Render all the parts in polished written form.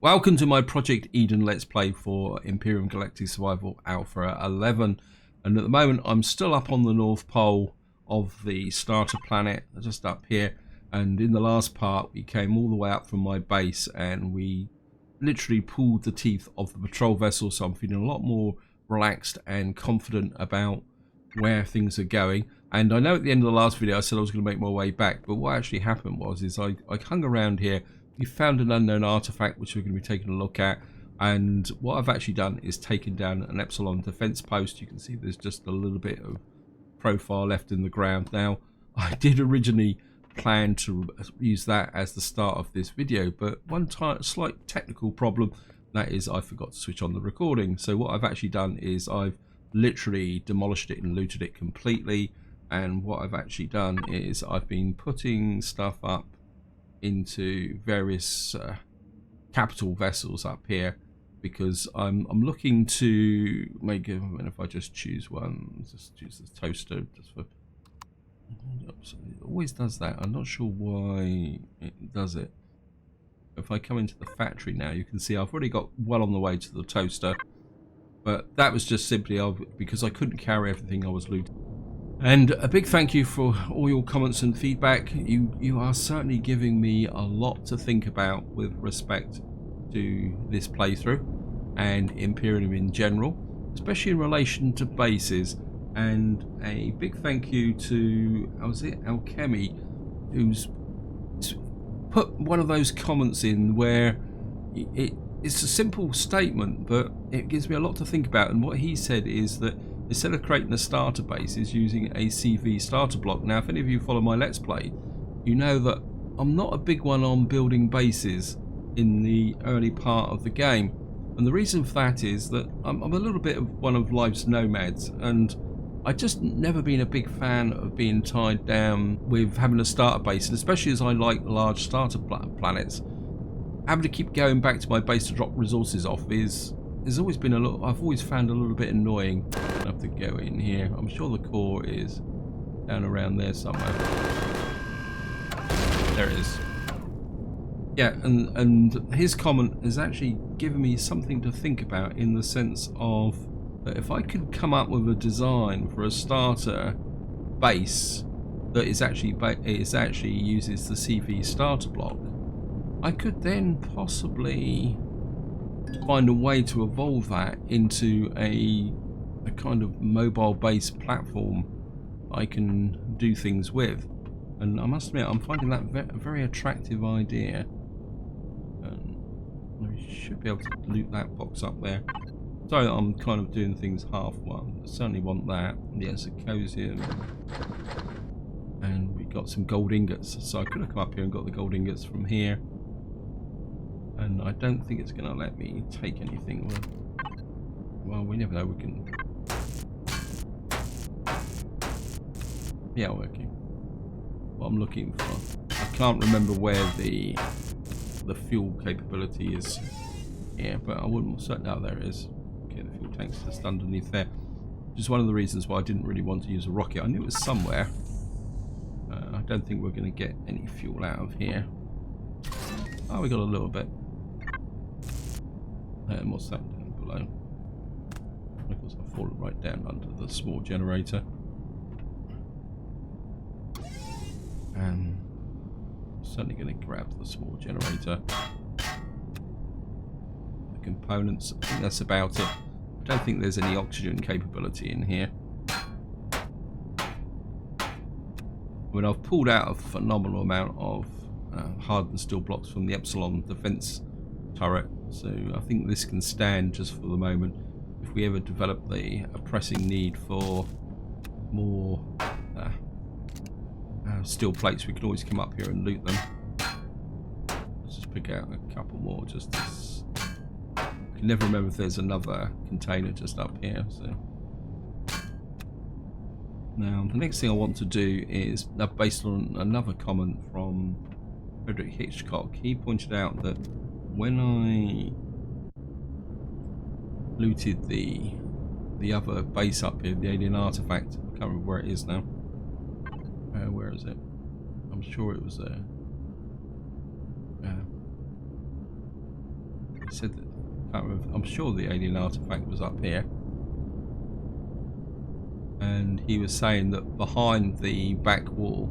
Welcome to my Project Eden Let's Play for Empyrion Galactic Survival Alpha 11, and at the moment I'm still up on the North Pole of the starter planet, just up here, and in the last part we came all the way up from my base and we literally pulled the teeth of the patrol vessel, so I'm feeling a lot more relaxed and confident about where things are going. And I know at the end of the last video I said I was going to make my way back, but what actually happened was I hung around here. We found an unknown artifact which we're going to be taking a look at, and what I've actually done is taken down an Epsilon defense post. You can see there's just a little bit of profile left in the ground. Now, I did originally plan to use that as the start of this video, but one slight technical problem, that is I forgot to switch on the recording. So what I've actually done is I've literally demolished it and looted it completely, and what I've actually done is I've been putting stuff up into various capital vessels up here, because I'm looking to make a, and if I just choose one, just choose this toaster just for, it always does that. I'm not sure why it does it. If I come into the factory now, you can see I've already got well on the way to the toaster, but that was just simply because I couldn't carry everything I was looting. And a big thank you for all your comments and feedback. You are certainly giving me a lot to think about with respect to this playthrough and Empyrion in general, especially in relation to bases. And a big thank you to, was it Alchemy, who's put one of those comments in where it's a simple statement, but it gives me a lot to think about. And what he said is that instead of creating a starter base, is using a CV starter block. Now, if any of you follow my Let's Play, you know that I'm not a big one on building bases in the early part of the game. And the reason for that is that I'm a little bit of one of life's nomads, and I just never been a big fan of being tied down with having a starter base, and especially as I like large starter planets, having to keep going back to my base to drop resources off has always been I've always found a little bit annoying. I have to go in here. I'm sure the core is down around there somewhere. There it is. Yeah, and his comment has actually given me something to think about, in the sense of that if I could come up with a design for a starter base that is actually uses the CV starter block, I could then possibly find a way to evolve that into a kind of mobile based platform I can do things with. And I must admit, I'm finding that a very attractive idea. And we should be able to loot that box up there. Sorry that I'm kind of doing things half one. I certainly want that. Yes, a cosium. And we got some gold ingots, so I could have come up here and got the gold ingots from here. And I don't think it's going to let me take anything. Well, we never know. We can. Yeah, working. What I'm looking for. I can't remember where the fuel capability is here, but I wouldn't. No, there it is. Okay, the fuel tank's just underneath there. Which is one of the reasons why I didn't really want to use a rocket. I knew it was somewhere. I don't think we're going to get any fuel out of here. Oh, we got a little bit. And what's that down below? Of course, I've fallen right down under the small generator. And I'm certainly going to grab the small generator. The components, I think that's about it. I don't think there's any oxygen capability in here. I mean, I've pulled out a phenomenal amount of hardened steel blocks from the Epsilon defense turret, so I think this can stand just for the moment. If we ever develop a pressing need for more steel plates, we can always come up here and loot them. Let's just pick out a couple more. Just I can never remember if there's another container just up here. So now the next thing I want to do is, based on another comment from Frederick Hitchcock, he pointed out that when I looted the other base up here, the alien artifact, I can't remember where it is now. Where is it? I'm sure it was there. He said that, I'm sure the alien artifact was up here. And he was saying that behind the back wall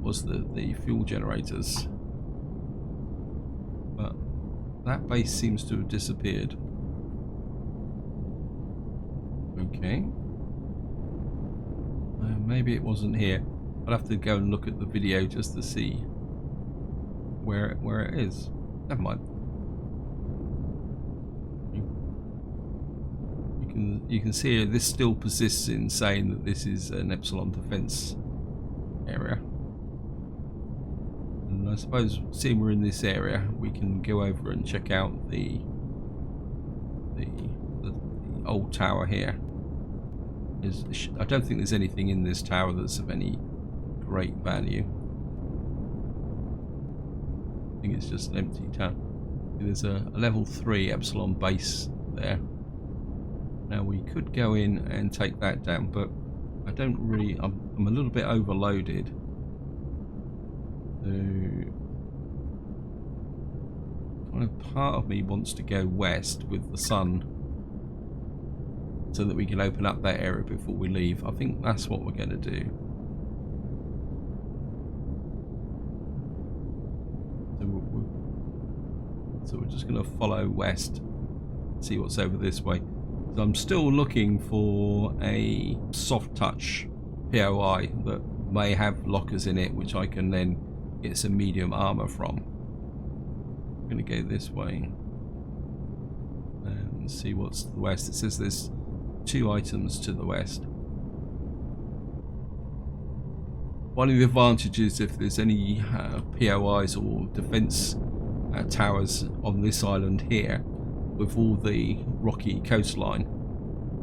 was the fuel generators. But that base seems to have disappeared. Okay. Maybe it wasn't here. I'll have to go and look at the video just to see where it is. Never mind. You can see this still persists in saying that this is an Epsilon defense area. And I suppose, seeing we're in this area, we can go over and check out the old tower here. I don't think there's anything in this tower that's of any great value. I think it's just an empty tower. There's a level 3 Epsilon base there. Now we could go in and take that down, but I don't really. I'm a little bit overloaded. So kind of part of me wants to go west with the sun, so that we can open up that area before we leave. I think that's what we're going to do. So we're just going to follow west, see what's over this way. So I'm still looking for a soft touch POI that may have lockers in it, which I can then get some medium armor from. I'm going to go this way and see what's to the west. It says there's 2 items to the west. One of the advantages, if there's any POIs or defense towers on this island here, with all the rocky coastline,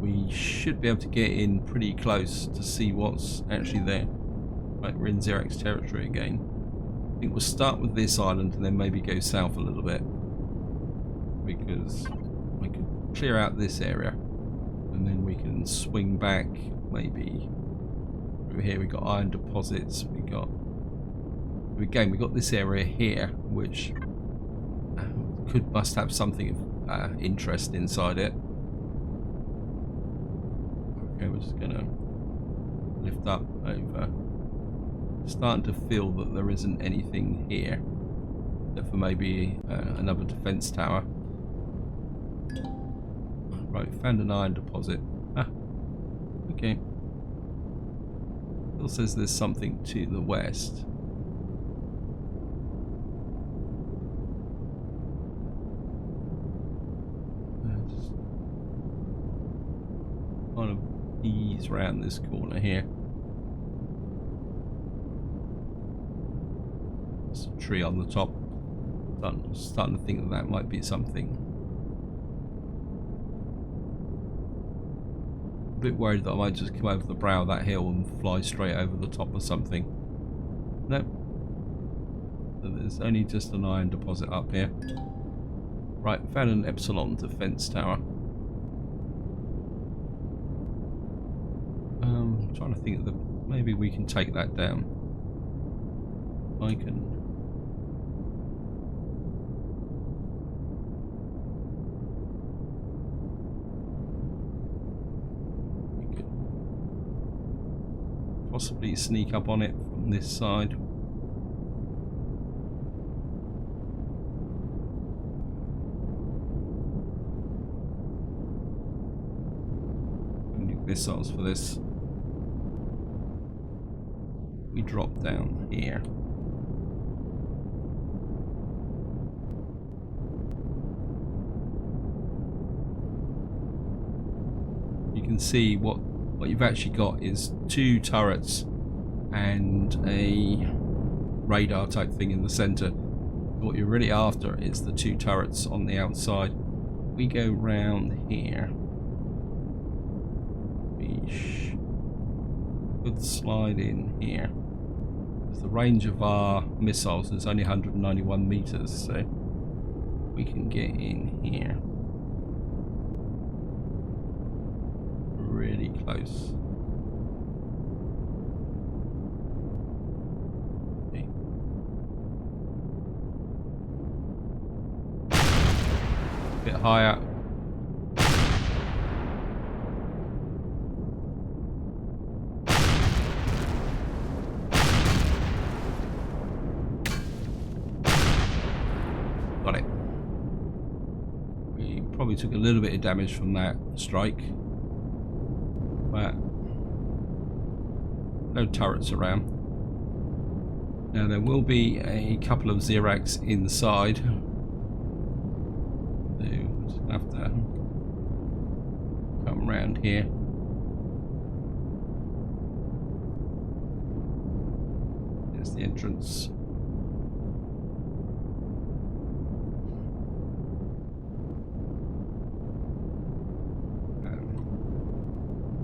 we should be able to get in pretty close to see what's actually there. Right, we're in Xerax territory again. I think we'll start with this island and then maybe go south a little bit, because we could clear out this area and then we can swing back maybe over here. We got iron deposits, we got this area here which must have something of interest inside it. Okay, we're just gonna lift up over. Starting to feel that there isn't anything here, except for maybe another defense tower. Right, found an iron deposit. Ah, okay. Still says there's something to the west. Just kind of ease around this corner here. There's a tree on the top. Starting to think that might be something. A bit worried that I might just come over the brow of that hill and fly straight over the top of something. Nope. So there's only just an iron deposit up here. Right, found an Epsilon defense tower. I'm trying to think that maybe we can take that down. I can. Possibly sneak up on it from this side. Need missiles for this. We drop down here. You can see what you've actually got is 2 turrets and a radar type thing in the center. What you're really after is the 2 turrets on the outside. We go round here. We could slide in here. The range of our missiles is only 191 meters, so we can get in here. Really close. Okay. bit higher. Got it. We probably took a little bit of damage from that strike, but no turrets around. Now there will be a couple of Xerax inside. So we'll just have to come around here. There's the entrance.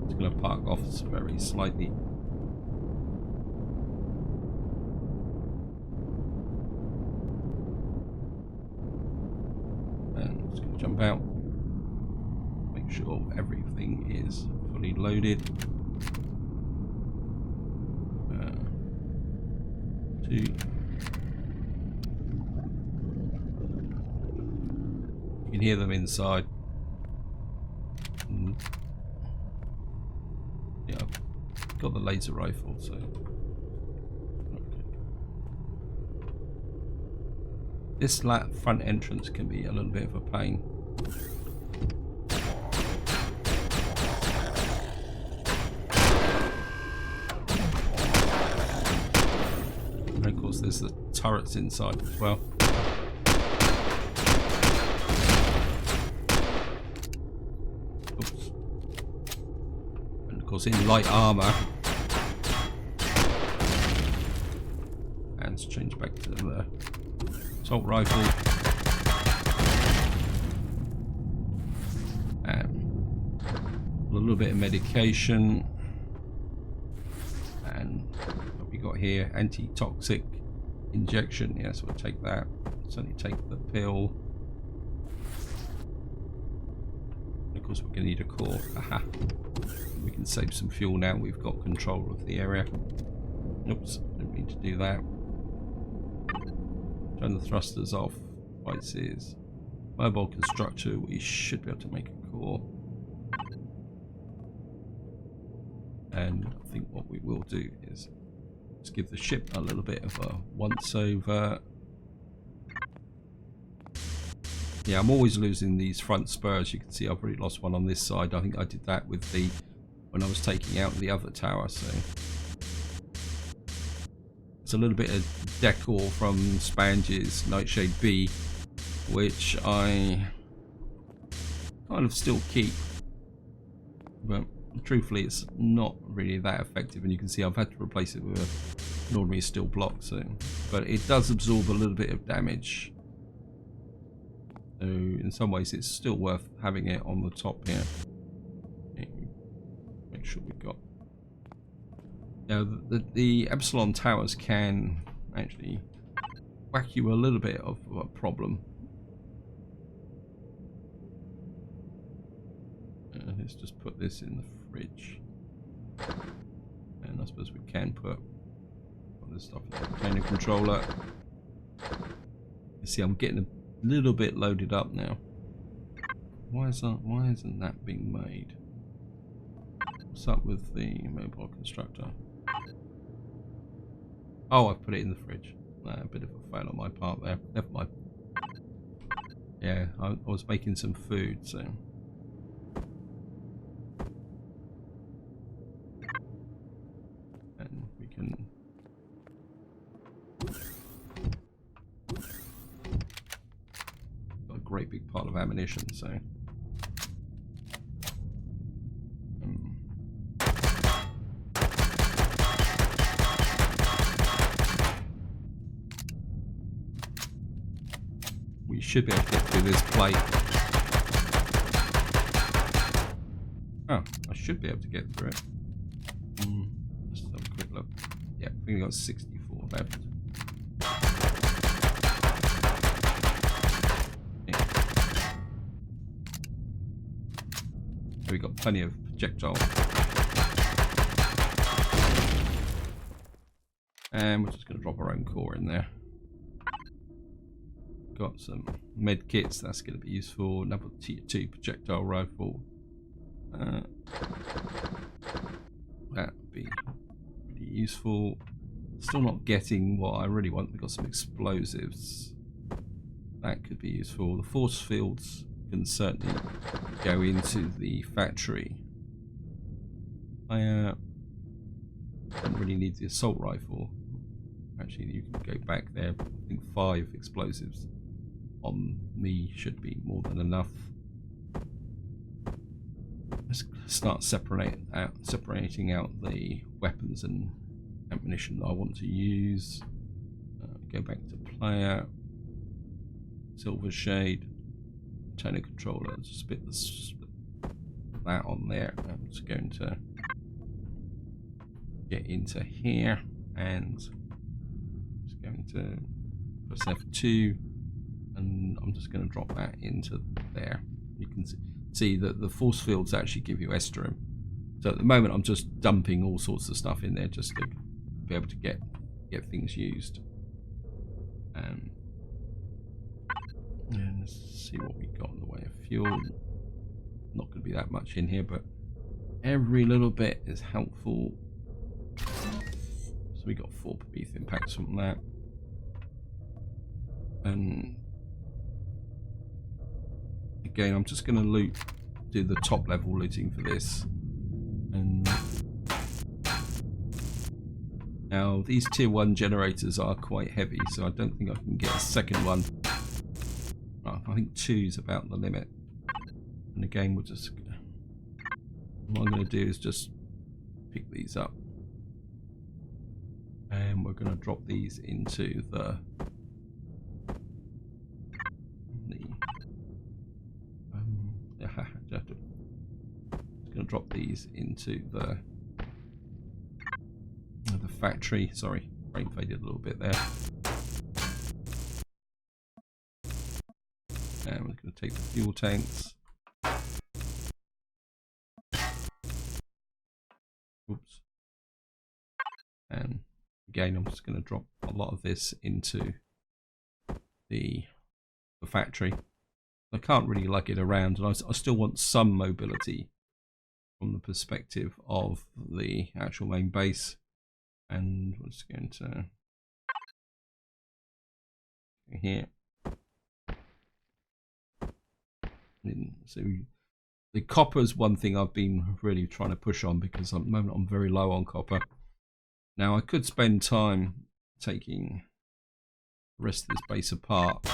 It's going to park off very slightly. Jump out, make sure everything is fully loaded. 2. You can hear them inside. Yeah, I've got the laser rifle, so okay. This front entrance can be a little bit of a pain. And of course there's the turrets inside as well. Oops. And of course in light armor. And let's change back to the assault rifle. A little bit of medication, and what we got here, anti-toxic injection. Yes, we'll take that. Certainly take the pill. And of course we're going to need a core. Aha. We can save some fuel now we've got control of the area. Oops, didn't mean to do that. Turn the thrusters off. Devices. Mobile constructor, we should be able to make a core. And I think what we will do is just give the ship a little bit of a once over. Yeah, I'm always losing these front spurs. You can see I've already lost one on this side. I think I did that with the when I was taking out the other tower. So it's a little bit of decor from Spange's Nightshade B, which I kind of still keep, but truthfully it's not really that effective, and you can see I've had to replace it with an ordinary steel block, so but it does absorb a little bit of damage, so in some ways it's still worth having it on the top here. Make sure we've got now the Epsilon towers can actually whack you a little bit of a problem. Let's just put this in the fridge, and I suppose we can put all this stuff in the container controller. You see, I'm getting a little bit loaded up now. Why isn't that being made? What's up with the mobile constructor? Oh, I've put it in the fridge. A bit of a fail on my part there. Never mind. Yeah, I was making some food, so. And we can. Got a great big pile of ammunition, so. We should be able to get through this plate. Oh, I should be able to get through it. Let's have a quick look. Yeah, I think we got 64 left. Yeah. We got plenty of projectile. And we're just going to drop our own core in there. got some med kits. That's going to be useful. Another tier 2 projectile rifle. That would be pretty useful. Still not getting what I really want. We've got some explosives. That could be useful. The force fields can certainly go into the factory. I don't really need the assault rifle. Actually, you can go back there. I think 5 explosives on me should be more than enough. Let's start separating out the weapons and ammunition that I want to use. Go back to player, silver shade, antenna controller. Just split that on there. I'm just going to get into here and just going to press F2, and I'm just going to drop that into there. You can see that the force fields actually give you estrum. So at the moment I'm just dumping all sorts of stuff in there just to be able to get things used. And let's see what we got in the way of fuel. Not going to be that much in here, but every little bit is helpful. So we got 4 Promethean packs from that. And again, I'm just going to do the top level looting for this. And now these tier 1 generators are quite heavy, so I don't think I can get a second one. I think 2 is about the limit. And again, what I'm going to do is just pick these up, and we're going to drop these into the going to drop these into the factory. Sorry, frame faded a little bit there. And we're going to take the fuel tanks. Oops. And again, I'm just going to drop a lot of this into the factory. I can't really lug it around, and I still want some mobility from the perspective of the actual main base. And we're just going to go here. So the copper is one thing I've been really trying to push on, because at the moment I'm very low on copper. Now I could spend time taking the rest of this base apart.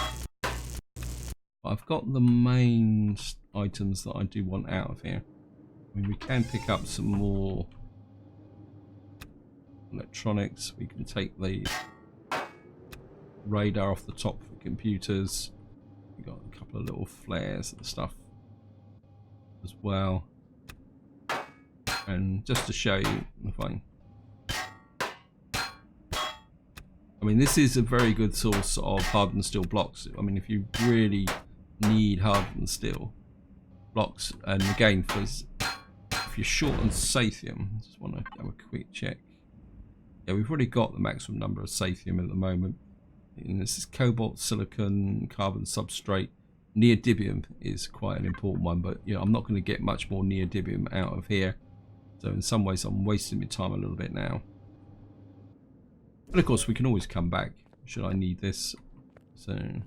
I've got the main items that I do want out of here. I mean, we can pick up some more electronics. We can take the radar off the top for computers. We've got a couple of little flares and stuff as well. And just to show you, I mean, this is a very good source of hardened steel blocks. I mean, if you really need hardened steel blocks, and again, if you're short on sathium, I just want to have a quick check. Yeah, we've already got the maximum number of sathium at the moment. And this is cobalt, silicon, carbon substrate. Neodymium is quite an important one, but you know, I'm not going to get much more neodymium out of here. So in some ways, I'm wasting my time a little bit now. And of course, we can always come back should I need this. So, and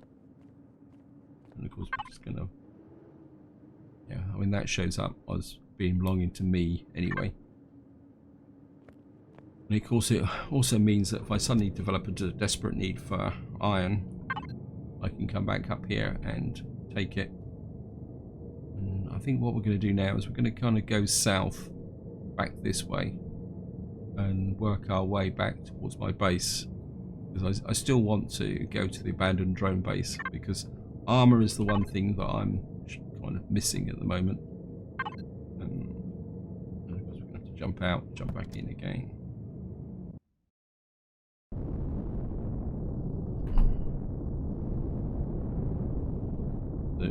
of course, we're just gonna, yeah, I mean, that shows up as being belonging to me anyway. And of course, it also means that if I suddenly develop a desperate need for iron, I can come back up here and take it. And I think what we're going to do now is we're going to kind of go south, back this way, and work our way back towards my base, because I still want to go to the abandoned drone base, because armor is the one thing that I'm kind of missing at the moment. And of course, we're going to have to jump out, jump back in again. So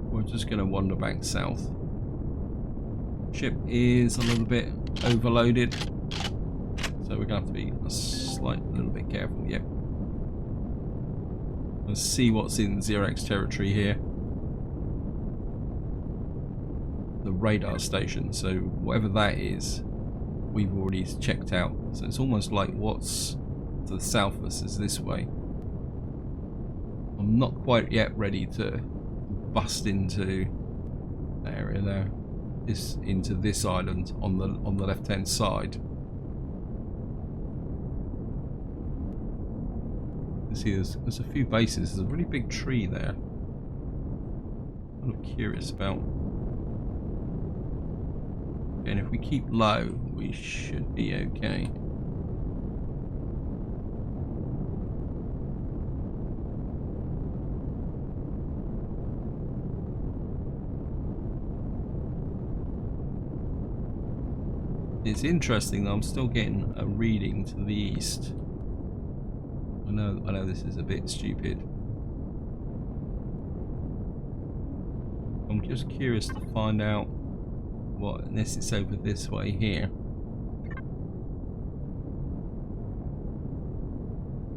we're just going to wander back south. Ship is a little bit overloaded, so So we're going to have to be a little bit careful. Yep. Let's see what's in 0x territory here. The radar station. So whatever that is, we've already checked out. So it's almost like what's to the south of us is this way. I'm not quite yet ready to bust into the area there. Into this island on the left hand side. You see there's a few bases. There's a really big tree there. I'm curious about. And if we keep low, we should be okay. It's interesting that I'm still getting a reading to the east. I know this is a bit stupid. I'm just curious to find out what, unless it's over this way here.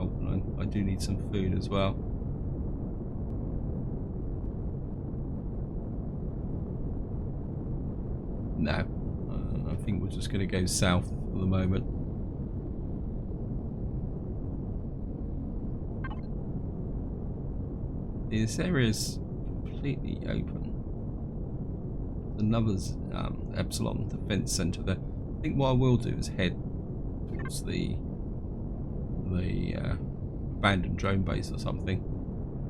Oh, I do need some food as well. No. I think we're just going to go south for the moment. This area is completely open. Another Epsilon defense center there. I think what I will do is head towards the abandoned drone base or something.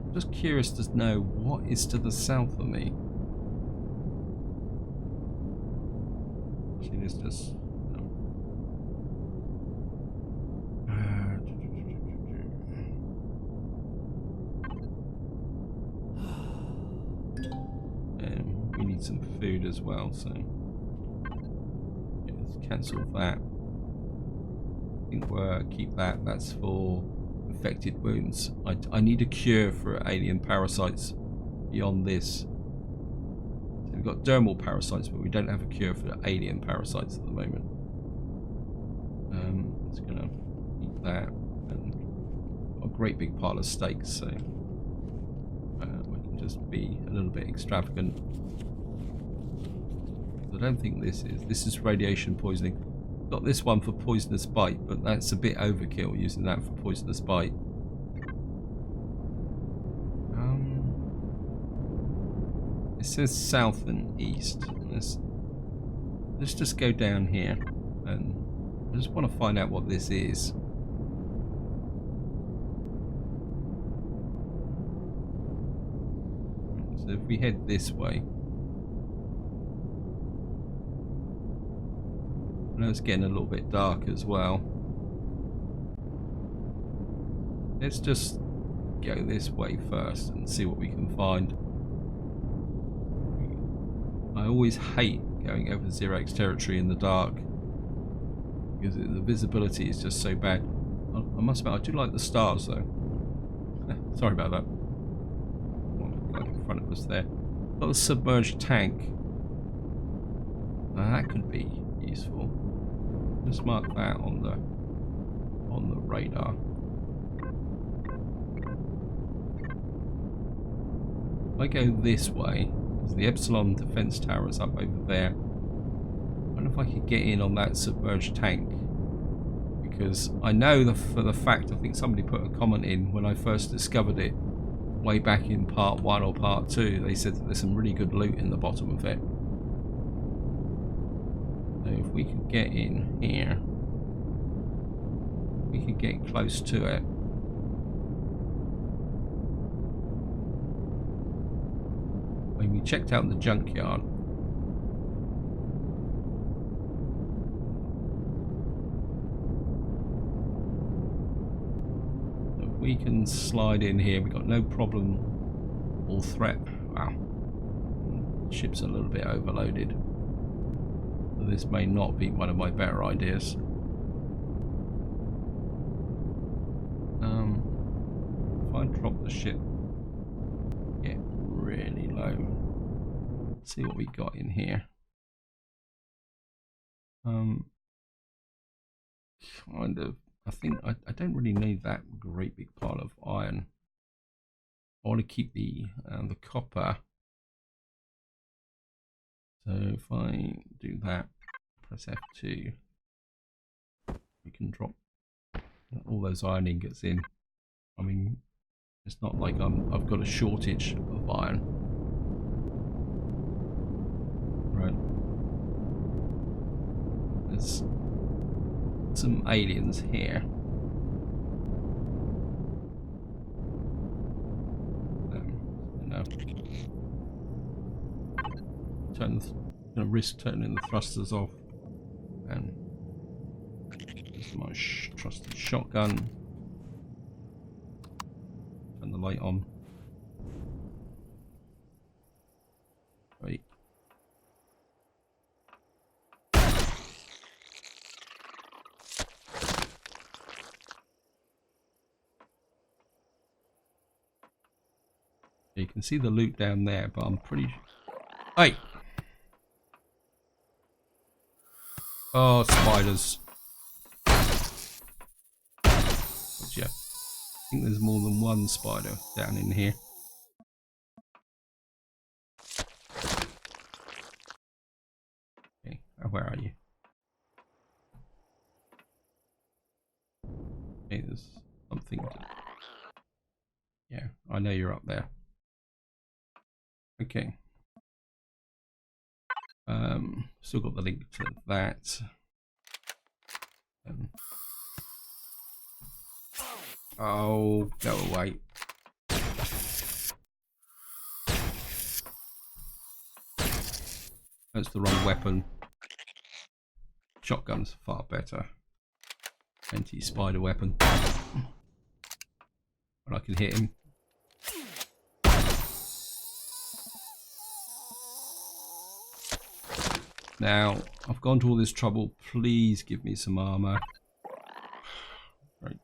I'm just curious to know what is to the south of me. It's just we need some food as well, so let's cancel that. I think we'll keep that. That's for infected wounds. I need a cure for alien parasites beyond this. We've got dermal parasites, but we don't have a cure for alien parasites at the moment. It's going to eat that. And got a great big pile of steaks, so we can just be a little bit extravagant. I don't think this is radiation poisoning. Got this one for poisonous bite, but that's a bit overkill using that for poisonous bite. It says south and east. Let's just go down here, and I just want to find out what this is. So if we head this way, I know it's getting a little bit dark as well. Let's just go this way first and see what we can find. I always hate going over 0x territory in the dark because the visibility is just so bad. I must admit, I do like the stars though. Sorry about that. Right in front of us there. Got a submerged tank. Now that could be useful. Just mark that on the radar. If I go this way, the Epsilon defense tower is up over there. I wonder if I could get in on that submerged tank, because I know for the fact, I think somebody put a comment in when I first discovered it way back in part 1 or part 2. They said that there's some really good loot in the bottom of it. So if we could get in here, we could get close to it. When we checked out the junkyard, if we can slide in here, we've got no problem or threat. Wow, ship's a little bit overloaded, so this may not be one of my better ideas. If I drop the ship, get really low. Let's see what we got in here. kind of, I think I don't really need that great big pile of iron. I want to keep the copper. So if I do that, press F2, we can drop all those iron ingots in. I mean, it's not like I've got a shortage of iron. Right. There's some aliens here. No. Gonna risk turning the thrusters off, and there's my trusted shotgun. Turn the light on. Right. You can see the loot down there, but I'm pretty. Hey! Oh, spiders. But yeah, I think there's more than one spider down in here. Okay, where are you? Okay, there's something. Yeah, I know you're up there. Okay. Still got the link to that. Oh, go away. That's the wrong weapon. Shotgun's far better. Anti-spider weapon. But I can hit him. Now, I've gone to all this trouble. Please give me some armor. Right.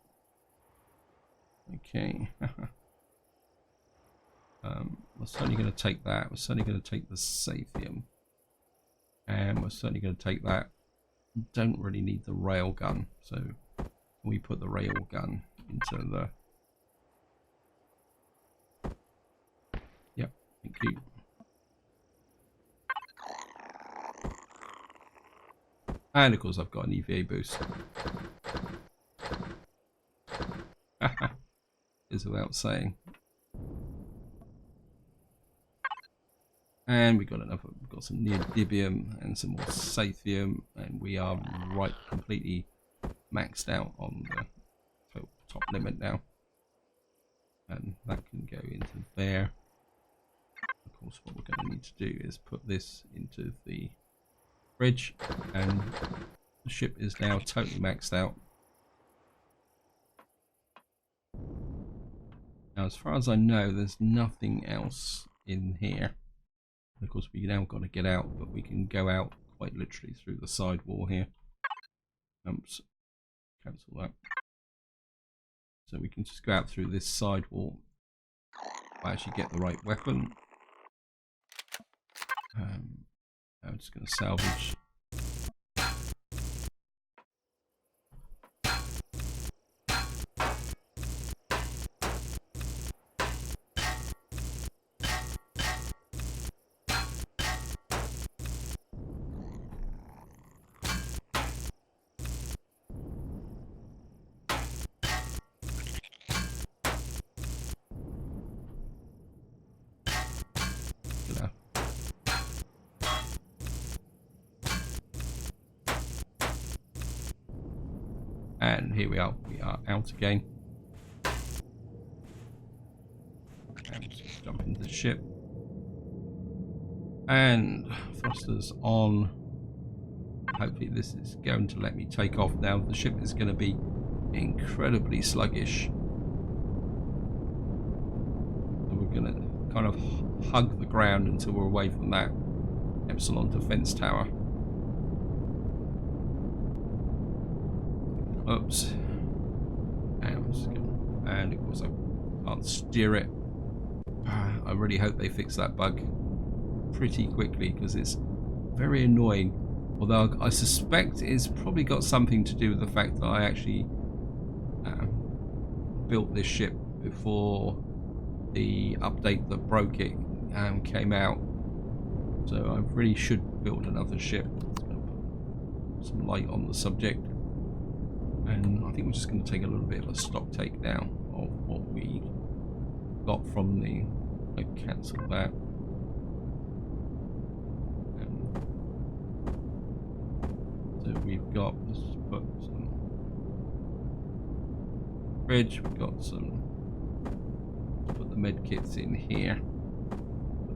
Okay. We're certainly going to take that. We're certainly going to take the Sathium. And we're certainly going to take that. Don't really need the railgun. So, we put the railgun into the... Yep, thank you. And of course I've got an EVA boost. Is without saying. And we've got some neodymium and some more Sathium, and we are right completely maxed out on the top limit now. And that can go into there. Of course what we're going to need to do is put this into the bridge, and the ship is now totally maxed out. Now as far as I know, there's nothing else in here. And of course we now got to get out, but we can go out quite literally through the side wall here. Oops, cancel that. So we can just go out through this side wall. I actually get the right weapon. I'm just going to salvage. And here we are out again. And just jump into the ship. And thrusters on. Hopefully this is going to let me take off now. The ship is going to be incredibly sluggish. So we're going to kind of hug the ground until we're away from that Epsilon defense tower. Oops. And of course I can't steer it. I really hope they fix that bug pretty quickly, because it's very annoying Although I suspect it's probably got something to do with the fact that I actually built this ship before the update that broke it came out. So I really should build another ship. Put some light on the subject. And I think we're just going to take a little bit of a stock take down of what we got from the... I cancel that. So we've got, let's put some bridge, we've got some, let's put the med kits in here,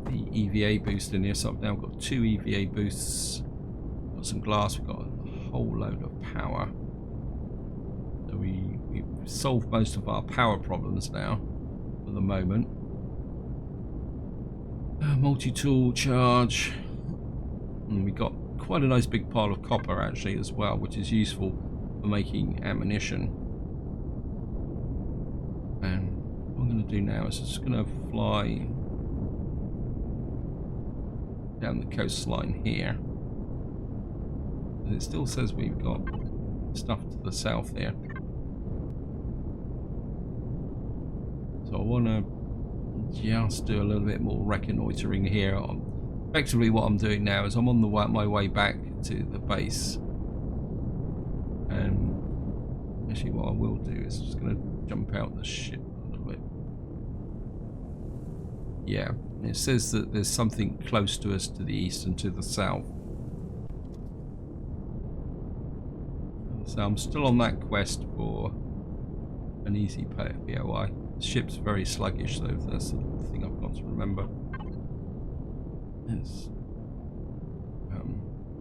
put the EVA boost in here. So I've now got 2 EVA boosts, got some glass, we've got a whole load of power. So we've solved most of our power problems now for the moment. Multi-tool charge, and we got quite a nice big pile of copper actually as well, which is useful for making ammunition. And what I'm going to do now is just going to fly down the coastline here. And it still says we've got stuff to the south here. So I want to just do a little bit more reconnoitering here. Effectively what I'm doing now is I'm on my way back to the base, and actually what I will do is just going to jump out the ship a little bit. Yeah, it says that there's something close to us to the east and to the south. So I'm still on that quest for an easy POI. The ship's very sluggish though, that's the thing I've got to remember. Yes.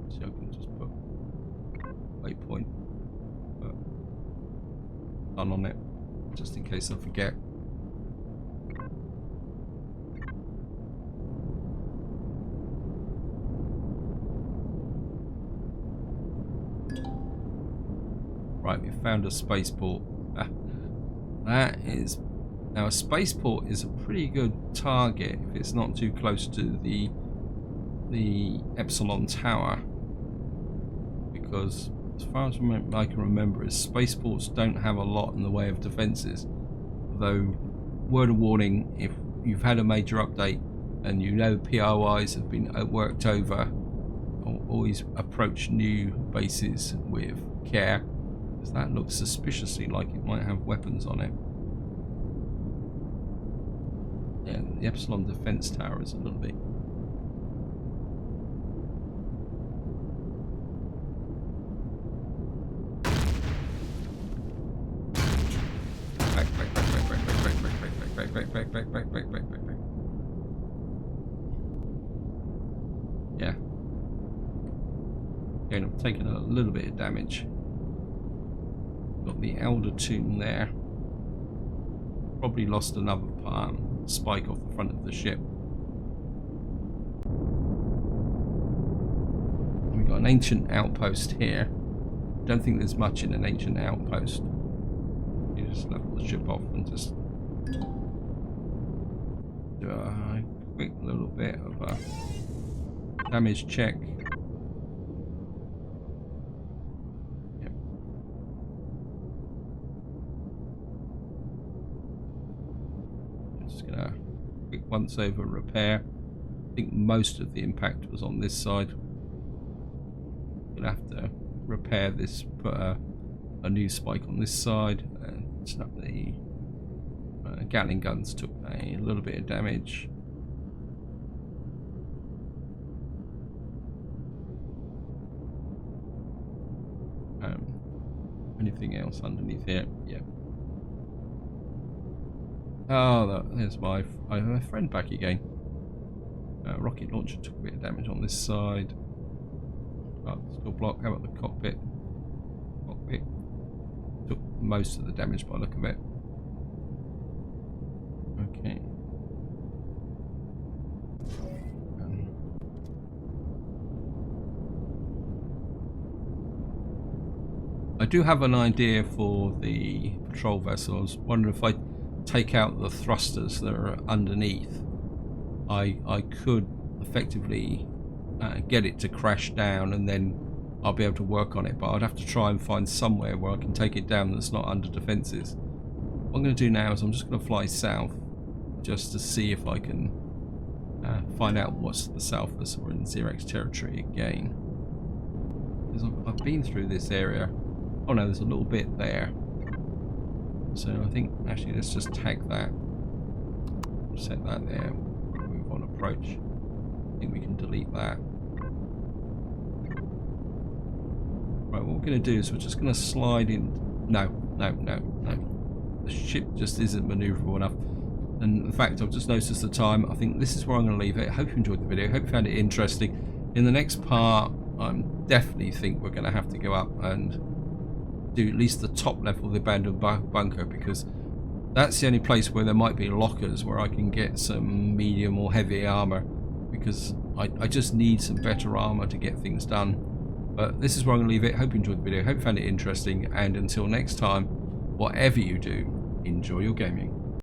So I can just put waypoint, done on it, just in case I forget. Right, we found a spaceport. That is now a spaceport is a pretty good target if it's not too close to the Epsilon Tower, because as far as I can remember, is spaceports don't have a lot in the way of defenses. Though, word of warning, if you've had a major update and you know POIs have been worked over, always approach new bases with care, because that looks suspiciously like it might have weapons on it. Yeah, the Epsilon defense tower is a little bit... Back. Yeah. Again, I've taken a little bit of damage. Got the Elder Tomb there. Probably lost another spike off the front of the ship. We've got an ancient outpost here. Don't think there's much in an ancient outpost. You just level the ship off and just do a quick little bit of a damage check. Yep. Just gonna quick once over repair. I think most of the impact was on this side. Gonna have to repair this, put a new spike on this side, and snap the Gatling guns took a little bit of damage. Anything else underneath here? Yeah. Oh, there's my friend back again. Rocket launcher took a bit of damage on this side. Oh, still blocked. How about the cockpit? Cockpit took most of the damage by the look of it. Okay. I do have an idea for the patrol vessel. I was wondering if I take out the thrusters that are underneath, I could effectively get it to crash down and then I'll be able to work on it, but I'd have to try and find somewhere where I can take it down that's not under defences. What I'm going to do now is I'm just going to fly south just to see if I can find out what's to the south of us. We're in Xerex territory again. Because I've been through this area. Oh no, there's a little bit there. So I think, actually, let's just tag that. Set that there. Move on approach. I think we can delete that. Right, what we're going to do is we're just going to slide in. No. The ship just isn't manoeuvrable enough. And in fact, I've just noticed the time. I think this is where I'm going to leave it. I hope you enjoyed the video. I hope you found it interesting. In the next part, I definitely think we're going to have to go up and do at least the top level of the abandoned bunker, because that's the only place where there might be lockers where I can get some medium or heavy armor, because I just need some better armor to get things done. But this is where I'm going to leave it. Hope you enjoyed the video. Hope you found it interesting. And until next time, whatever you do, enjoy your gaming.